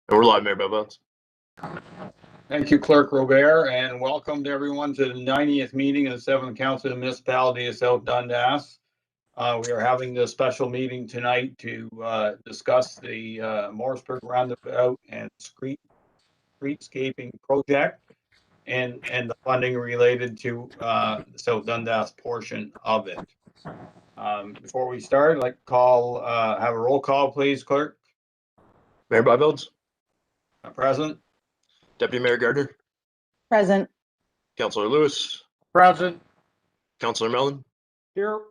And we're live, Mayor Bones. Thank you, Clerk Robert, and welcome to everyone to the 90th meeting of the 7th Council of the Municipality of South Dundas. We are having this special meeting tonight to discuss the Morrisburg Roundabout and streetscaping project and the funding related to the South Dundas portion of it. Before we start, I'd like to have a roll call, please, Clerk. Mayor Bones. Present. Deputy Mayor Gardner. Present. Councillor Lewis. Present. Councillor Mellon. Here.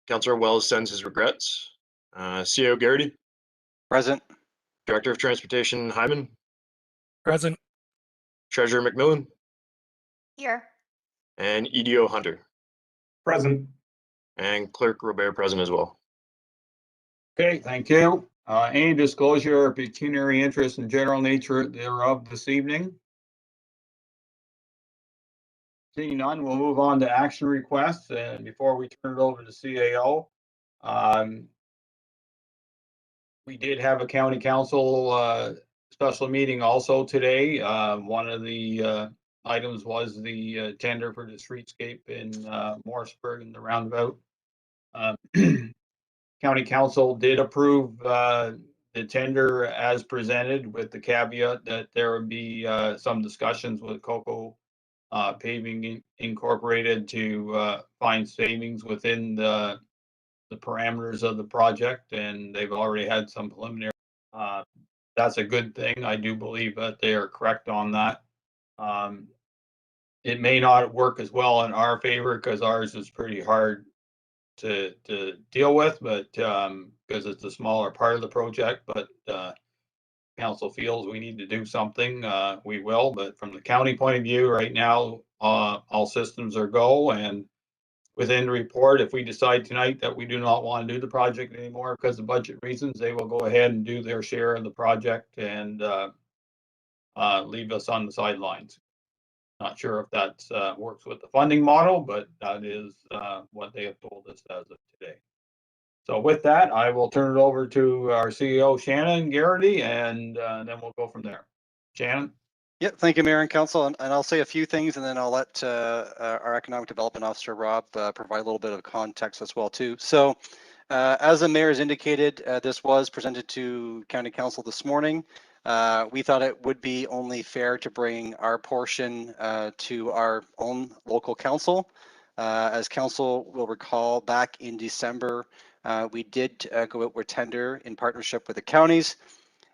Councillor Wells sends his regrets. CEO Garrity. Present. Director of Transportation Hyman. Present. Treasurer McMillan. Here. And EDO Hunter. Present. And Clerk Robert present as well. Okay, thank you. Any disclosure of pecuniary interest and general nature thereof this evening? Seeing none, we'll move on to action requests. And before we turn it over to CAO, we did have a county council special meeting also today. One of the items was the tender for the streetscape in Morrisburg and the roundabout. County Council did approve the tender as presented, with the caveat that there would be some discussions with Coco Paving Incorporated to find savings within the parameters of the project, and they've already had some preliminary. That's a good thing. I do believe that they are correct on that. It may not work as well in our favor because ours is pretty hard to deal with, but because it's a smaller part of the project, but council feels we need to do something, we will. But from the county point of view, right now, all systems are go. And within the report, if we decide tonight that we do not want to do the project anymore because of budget reasons, they will go ahead and do their share of the project and leave us on the sidelines. Not sure if that works with the funding model, but that is what they have told us as of today. So with that, I will turn it over to our CEO, Shannon Garrity, and then we'll go from there. Shannon? Yeah, thank you, Mayor and Council. And I'll say a few things, and then I'll let our Economic Development Officer, Rob, provide a little bit of context as well, too. So as the Mayor has indicated, this was presented to County Council this morning. We thought it would be only fair to bring our portion to our own local council. As council will recall, back in December, we did go out with tender in partnership with the counties.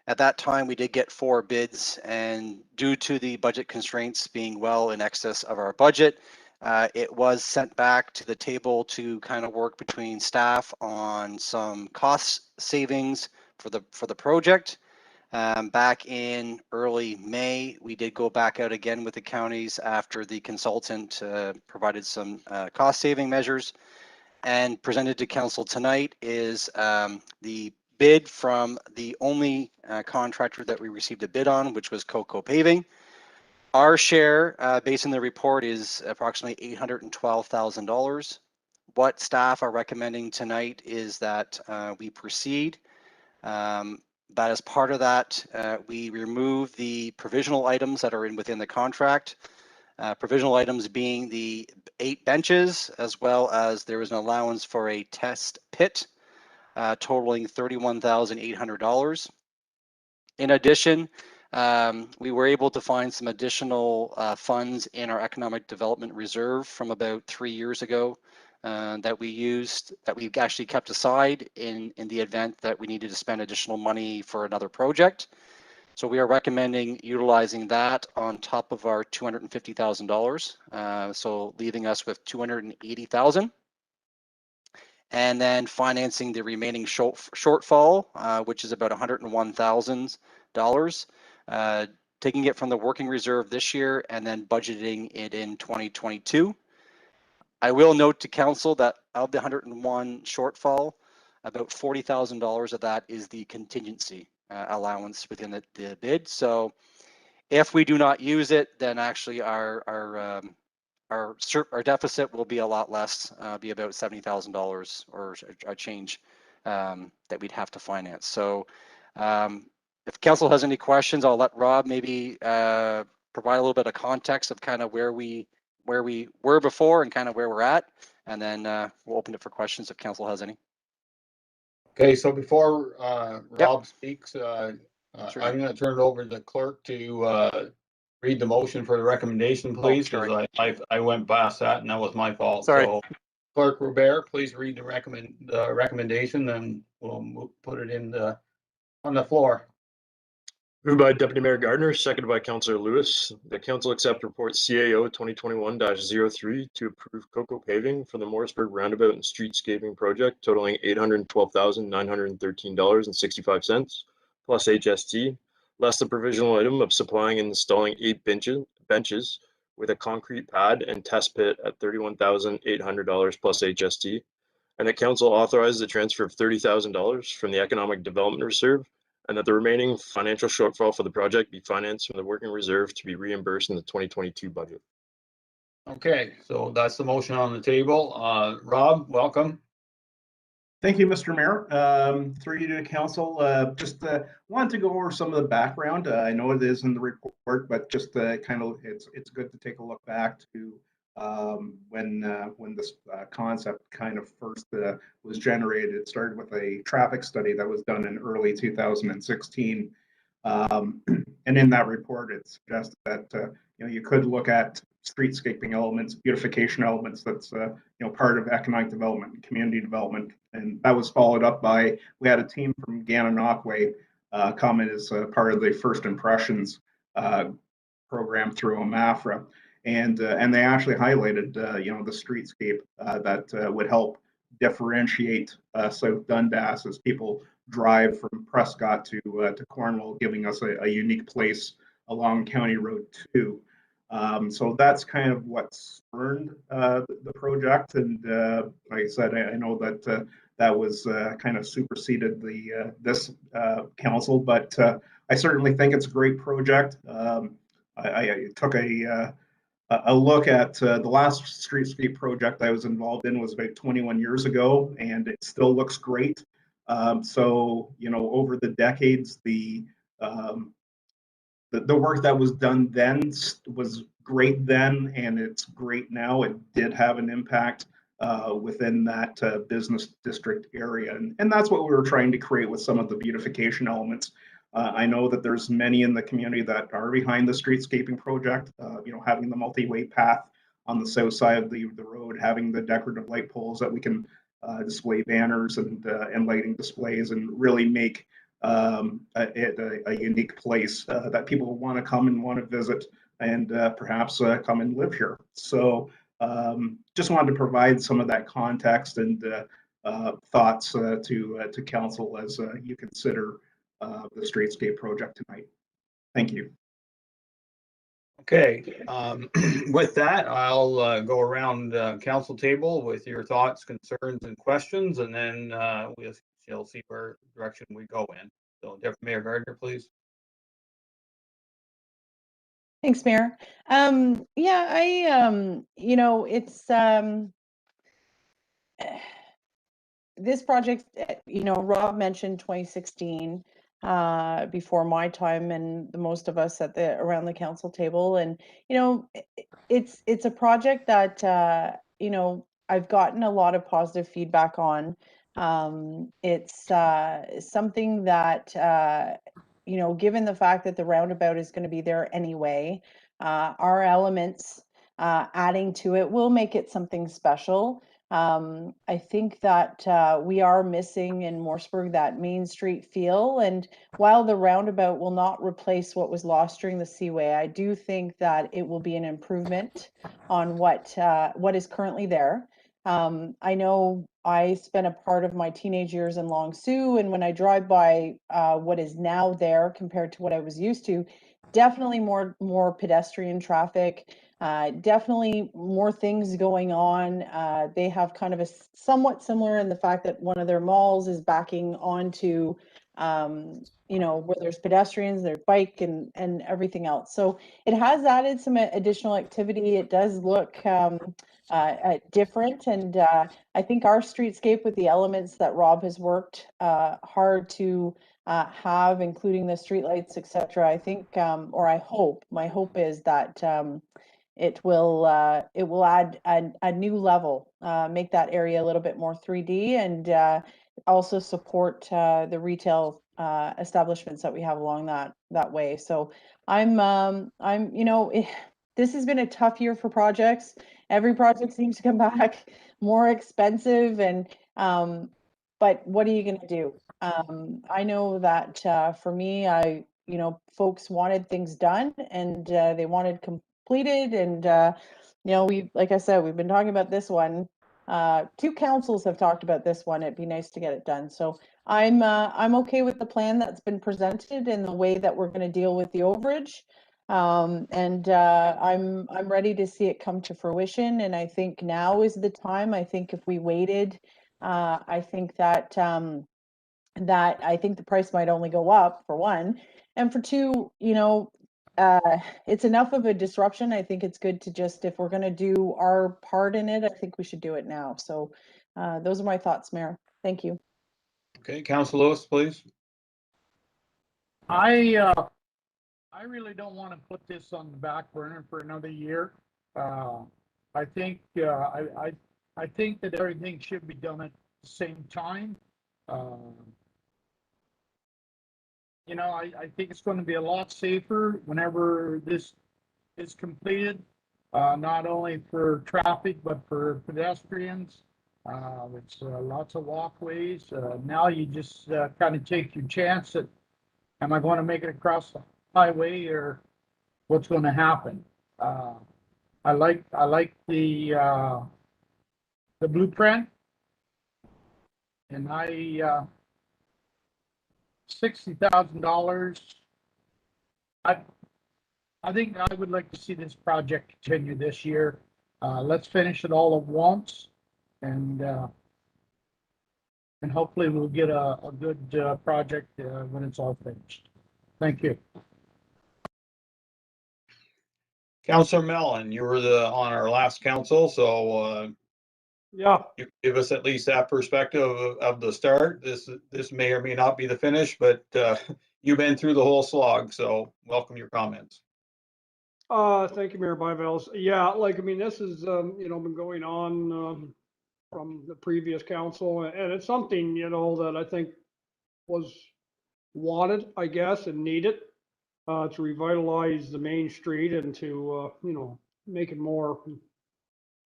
At that time, we did get 4 bids, and due to the budget constraints being well in excess of our budget, it was sent back to the table to kind of work between staff on some cost savings for the project. Back in early May, we did go back out again with the counties after the consultant provided some cost saving measures, and presented to council tonight is the bid from the only contractor that we received a bid on, which was Coco Paving. Our share, based on the report, is approximately $812,000. What staff are recommending tonight is that we proceed. That as part of that, we remove the provisional items that are within the contract. Provisional items being the 8 benches, as well as there was an allowance for a test pit, totaling $31,800. In addition, we were able to find some additional funds in our economic development reserve from about 3 years ago that we actually kept aside in the event that we needed to spend additional money for another project. So we are recommending utilizing that on top of our $250,000, so leaving us with $280,000. And then financing the remaining shortfall, which is about $101,000, taking it from the working reserve this year and then budgeting it in 2022. I will note to council that of the 101 shortfall, about $40,000 of that is the contingency allowance within the bid. So if we do not use it, then actually our deficit will be a lot less, be about $70,000 or a change that we'd have to finance. So If council has any questions, I'll let Rob maybe provide a little bit of context of kind of where we were before and kind of where we're at, and then we'll open it for questions if council has any. Okay, so before Yep. Rob speaks, Sure. I'm going to turn it over to the clerk to read the motion for the recommendation, please, because sorry. I went past that and that was my fault. Sorry. So Clerk Robert, please read the recommendation, and we'll put it on the floor. Moved by Deputy Mayor Gardner, seconded by Councillor Lewis. The council accept report CAO 2021-03 to approve Cocoa paving for the Morrisburg Roundabout and Streetscaping project totaling $812,913.65 plus HST, less the provisional item of supplying and installing 8 benches with a concrete pad and test pit at $31,800 plus HST, and that council authorizes the transfer of $30,000 from the Economic Development Reserve, and that the remaining financial shortfall for the project be financed from the working reserve to be reimbursed in the 2022 budget. Okay, so that's the motion on the table. Rob, welcome. Thank you, Mr. Mayor. Through you to council, just wanted to go over some of the background. I know it is in the report, but just kind of it's good to take a look back to when this concept kind of first was generated. It started with a traffic study that was done in early 2016. And in that report, it suggested that you could look at streetscaping elements, beautification elements. That's part of economic development, and community development, and that was followed up by we had a team from Gananoque come in as part of the First Impressions program through OMAFRA, and they actually highlighted the streetscape that would help differentiate South Dundas as people drive from Prescott to Cornwall, giving us a unique place along County Road 2. So that's kind of what spurned the project, and like I said, I know that that was kind of superseded this council, but I certainly think it's a great project. I took a look at the last streetscape project I was involved in was about 21 years ago, and it still looks great. So over the decades, the work that was done then was great then, and it's great now. It did have an impact within that business district area, and that's what we were trying to create with some of the beautification elements. I know that there's many in the community that are behind the streetscaping project. Having the multi-way path on the south side of the road, having the decorative light poles that we can display banners and lighting displays, and really make a unique place that people want to come and want to visit, and perhaps come and live here. So just wanted to provide some of that context and thoughts to council as you consider the streetscape project tonight. Thank you. Okay, with that, I'll go around the council table with your thoughts, concerns, and questions, and then we'll see where direction we go in. So, Deputy Mayor Gardner, please. Thanks, Mayor. It's this project, Rob mentioned 2016 before my time and the most of us around the council table, and it's a project that I've gotten a lot of positive feedback on. It's something that given the fact that the roundabout is going to be there anyway, our elements adding to it will make it something special. I think that we are missing in Morrisburg that Main Street feel, and while the roundabout will not replace what was lost during the Seaway, I do think that it will be an improvement on what is currently there. I know I spent a part of my teenage years in Long Sault, and when I drive by what is now there compared to what I was used to, definitely more pedestrian traffic. Definitely more things going on. They have kind of a somewhat similar in the fact that one of their malls is backing onto, where there's pedestrians, there's bike and everything else. So it has added some additional activity. It does look different, and I think our streetscape with the elements that Rob has worked hard to have, including the streetlights, etc. I think, or I hope, my hope is that it will add a new level, make that area a little bit more 3D, and also support the retail establishments that we have along that way. So I'm this has been a tough year for projects. Every project seems to come back more expensive, and but what are you going to do? I know that for me, folks wanted things done, and they wanted completed, and like I said, we've been talking about this one. 2 councils have talked about this one. It'd be nice to get it done. So I'm okay with the plan that's been presented and the way that we're going to deal with the overage. And I'm ready to see it come to fruition. And I think now is the time. I think if we waited, I think that I think the price might only go up, for one, and for two, it's enough of a disruption. I think it's good to just, if we're going to do our part in it, I think we should do it now. So those are my thoughts, Mayor. Thank you. Okay, Councilor Lewis, please. I really don't want to put this on the back burner for another year. I think I think that everything should be done at the same time. I think it's going to be a lot safer whenever this is completed, not only for traffic but for pedestrians. It's lots of walkways. Now you just kind of take your chance at, am I going to make it across the highway, or what's going to happen? I like the blueprint, and $60,000. I think I would like to see this project continue this year. Let's finish it all at once, and hopefully we'll get a good project when it's all finished. Thank you. Councilor Mellon, you were on our last council, so yeah, you give us at least that perspective of the start. This may or may not be the finish, but you've been through the whole slog, so welcome your comments. thank you, Mayor Byvelds. Yeah, this has been going on from the previous council, and it's something that I think was wanted, I guess, and needed to revitalize the main street and to make it more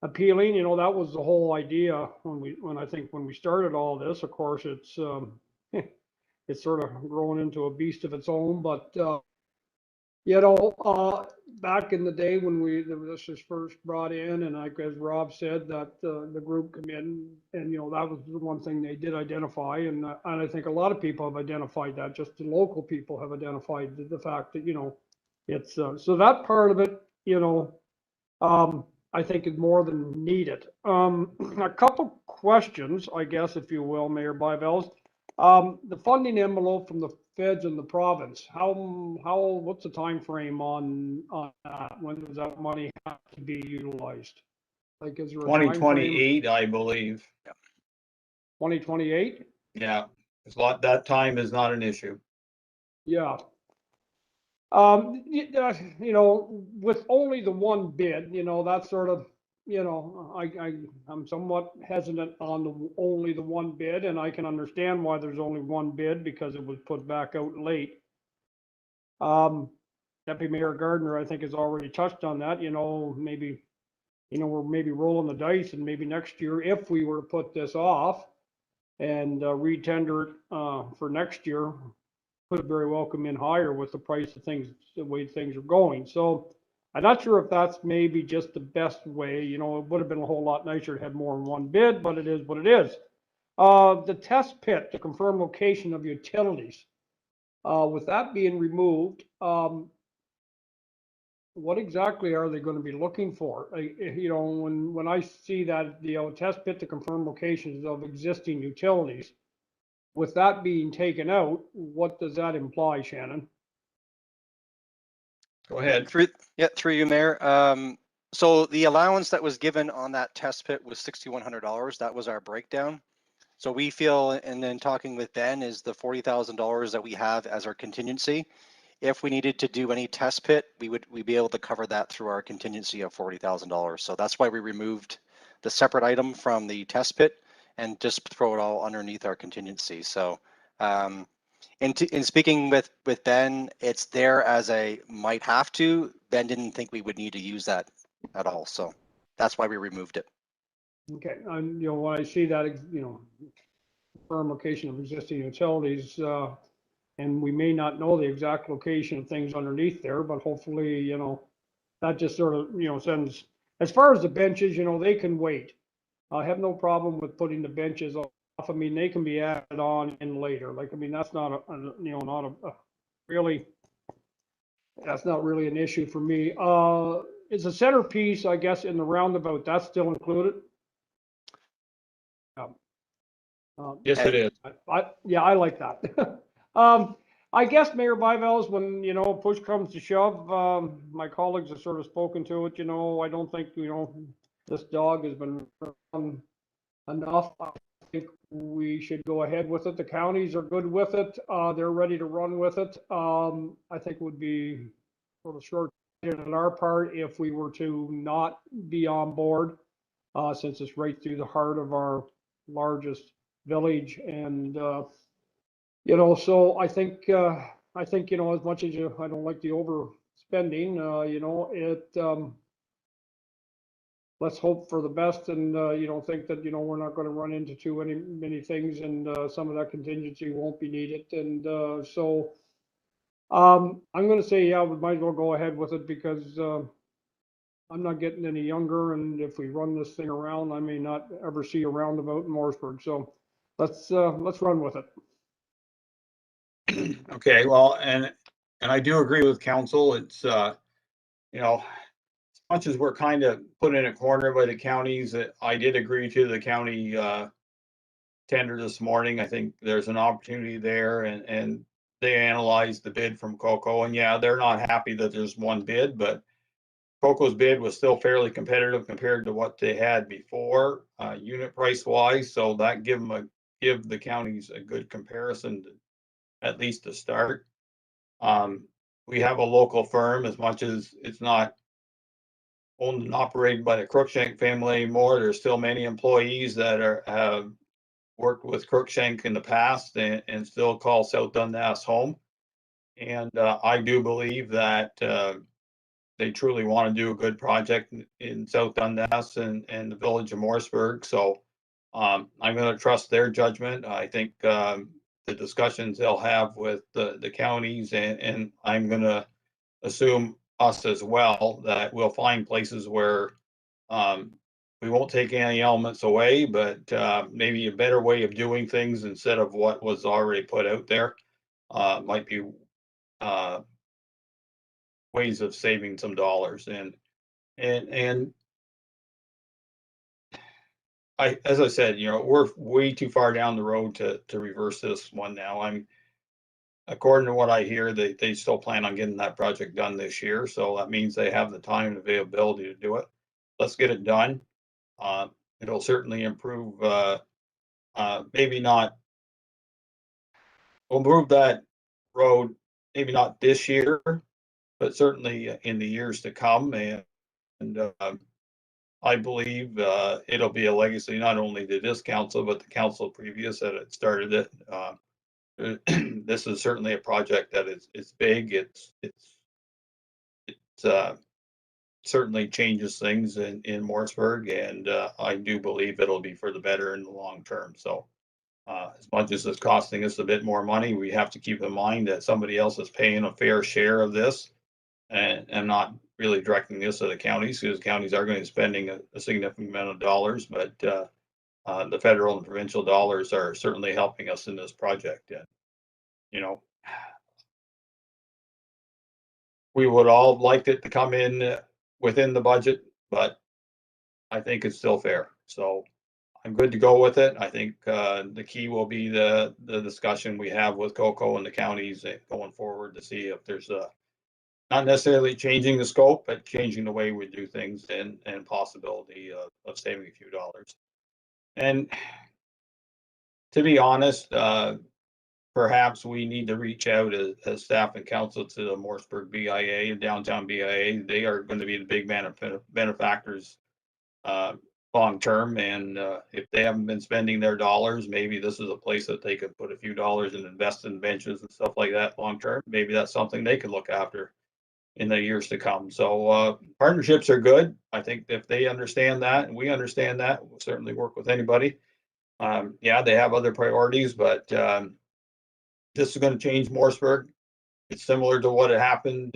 appealing. That was the whole idea when we started all this. Of course, it's it's sort of growing into a beast of its own, but back in the day when this was first brought in, and as Rob said, that the group come in, and that was the one thing they did identify, and I think a lot of people have identified that. Just the local people have identified the fact that it's so that part of it, I think is more than needed. A couple questions, I guess, if you will, Mayor Byvelds. The funding envelope from the feds and the province, what's the time frame on that? When does that money have to be utilized? Like, is there a 2028, I believe. 2028? Yeah, that time is not an issue. Yeah. With only the one bid, that's sort of, I'm somewhat hesitant on only the one bid, and I can understand why there's only one bid, because it was put back out late. Deputy Mayor Gardner, I think, has already touched on that. Maybe, we're maybe rolling the dice, and maybe next year, if we were to put this off and re-tender it for next year, could very well come in higher with the price of things, the way things are going. So I'm not sure if that's maybe just the best way. It would have been a whole lot nicer to have more than one bid, but it is what it is. The test pit to confirm location of utilities, with that being removed, what exactly are they going to be looking for? When I see that test pit to confirm locations of existing utilities, with that being taken out, what does that imply, Shannon? Go ahead. Through you, Mayor. So the allowance that was given on that test pit was $6,100. That was our breakdown. So we feel, and then talking with Ben, is the $40,000 that we have as our contingency. If we needed to do any test pit, we'd be able to cover that through our contingency of $40,000. So that's why we removed the separate item from the test pit and just throw it all underneath our contingency. So in speaking with Ben, it's there as a might have to. Ben didn't think we would need to use that at all. So that's why we removed it. Okay, and you know, when I see that, you know, firm location of existing utilities, and we may not know the exact location of things underneath there, but hopefully, you know, that just sort of, you know, sends, as far as the benches, you know, they can wait. I have no problem with putting the benches off. I mean, they can be added on in later. Like, I mean, that's not you know, not a really, that's not really an issue for me. Is a centerpiece, I guess, in the roundabout, that's still included? Yes, it is. Yeah, I like that. I guess Mayor Byvel's, when, you know, push comes to shove, my colleagues have sort of spoken to it, you know, I don't think, you know, this dog has been run enough. I think we should go ahead with it. The counties are good with it. They're ready to run with it. I think it would be sort of short-sighted on our part if we were to not be on board, since it's right through the heart of our largest village. And you know, so I think, you know, as much as I don't like the overspending, you know, let's hope for the best, and you know, think that, you know, we're not going to run into too many things, and some of that contingency won't be needed. And so I'm going to say, yeah, we might as well go ahead with it, because I'm not getting any younger, and if we run this thing around, I may not ever see a roundabout in Morrisburg. So let's run with it. Okay, well, and I do agree with council. It's you know, as much as we're kind of put in a corner by the counties, I did agree to the county tender this morning. I think there's an opportunity there, and they analyzed the bid from Coco, and yeah, they're not happy that there's one bid, but Coco's bid was still fairly competitive compared to what they had before, unit price wise. So that give the counties a good comparison to, at least to start. We have a local firm, as much as it's not owned and operated by the Cruikshank family anymore. There's still many employees that have worked with Cruikshank in the past, and still call South Dundas home. And I do believe that they truly want to do a good project in South Dundas and the village of Morrisburg. So I'm going to trust their judgment. I think the discussions they'll have with the counties, and I'm going to assume us as well, that we'll find places where we won't take any elements away, but maybe a better way of doing things instead of what was already put out there. Might be ways of saving some dollars. And as I said, you know, we're way too far down the road to reverse this one now. According to what I hear, they still plan on getting that project done this year. So that means they have the time and availability to do it. Let's get it done. It'll certainly improve, maybe not, we'll move that road, maybe not this year, but certainly in the years to come. And I believe it'll be a legacy not only to this council, but the council previous that it started it. This is certainly a project that it's big. It's certainly changes things in Morrisburg, and I do believe it'll be for the better in the long term. So as much as it's costing us a bit more money, we have to keep in mind that somebody else is paying a fair share of this. And I'm not really directing this to the counties, because counties are going to be spending a significant amount of dollars, but the federal and provincial dollars are certainly helping us in this project. And, you know, we would all like it to come in within the budget, but I think it's still fair. So I'm good to go with it. I think the key will be the discussion we have with Coco and the counties going forward, to see if there's not necessarily changing the scope, but changing the way we do things, and possibility of saving a few dollars. And to be honest, perhaps we need to reach out as staff and council to the Morrisburg BIA and downtown BIA. They are going to be the big benefactors long term, and if they haven't been spending their dollars, maybe this is a place that they could put a few dollars and invest in benches and stuff like that long term. Maybe that's something they could look after in the years to come. So partnerships are good. I think if they understand that and we understand that, we'll certainly work with anybody. Yeah, they have other priorities, but this is going to change Morrisburg. It's similar to what had happened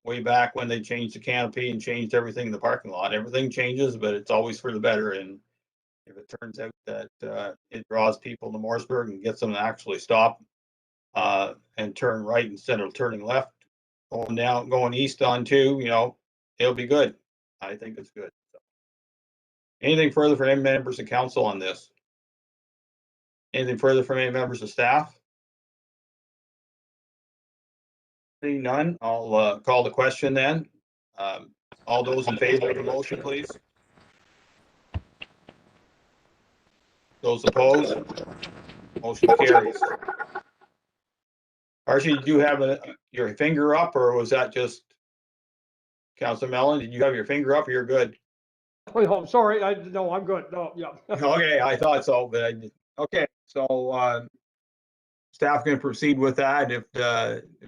way back when they changed the canopy and changed everything in the parking lot. Everything changes, but it's always for the better. And if it turns out that it draws people to Morrisburg and gets them to actually stop and turn right instead of turning left, going east on 2, it'll be good. I think it's good. So, anything further from any members of council on this? Anything further from any members of staff? Seeing none, I'll call the question then. All those in favor of the motion, please. Those opposed? Motion carries. Archie, did you have your finger up, or was that just Councilor Mellon? Did you have your finger up? You're good. Oh, sorry, no, I'm good, no, yeah. Okay, I thought so, but I did. Okay, so staff can proceed with that. If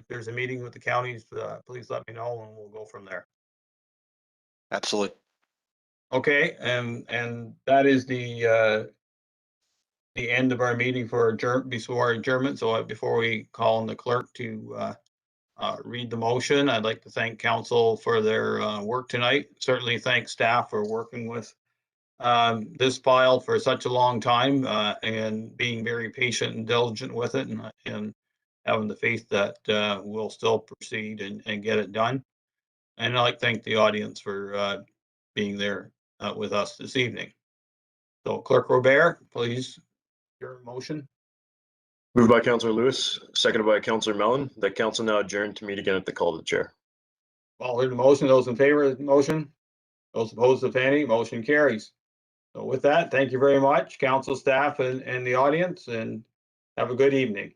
there's a meeting with the counties, please let me know and we'll go from there. Absolutely. Okay, and that is the end of our meeting for before adjournment. So before we call on the clerk to read the motion, I'd like to thank council for their work tonight. Certainly thank staff for working with this file for such a long time and being very patient and diligent with it, and having the faith that we'll still proceed and get it done. And I'd like to thank the audience for being there with us this evening. So Clerk Robert, please, your motion. Moved by Councillor Lewis, seconded by Councillor Mellon, that council now adjourn to meet again at the call of the chair. All heard the motion. Those in favor of the motion? Those opposed, if any, motion carries. So with that, thank you very much, council staff and the audience, and have a good evening.